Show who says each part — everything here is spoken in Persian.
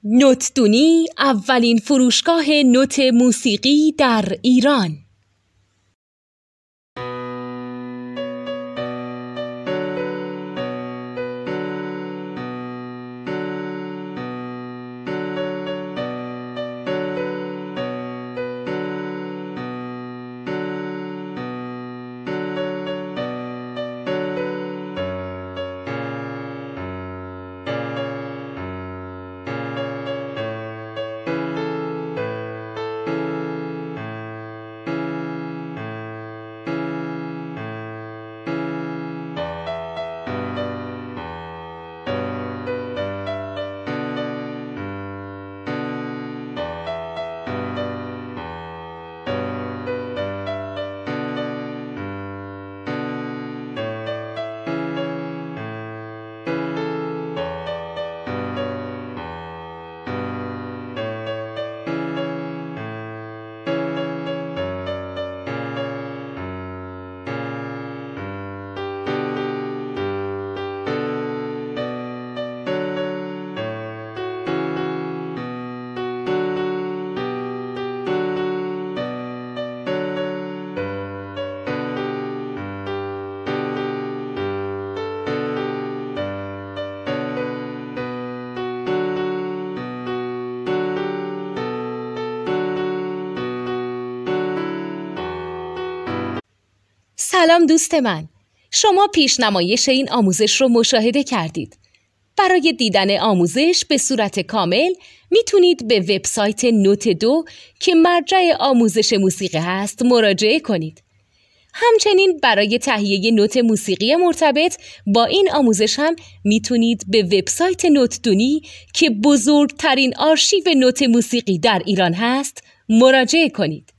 Speaker 1: نوتدونی اولین فروشگاه نوت موسیقی در ایران. سلام دوست من، شما پیشنمایش این آموزش رو مشاهده کردید. برای دیدن آموزش به صورت کامل میتونید به وبسایت نوت 2 که مرجع آموزش موسیقی هست مراجعه کنید. همچنین برای تهیه نوت موسیقی مرتبط با این آموزش هم میتونید به وبسایت نوتدونی که بزرگترین آرشیو نوت موسیقی در ایران هست مراجعه کنید.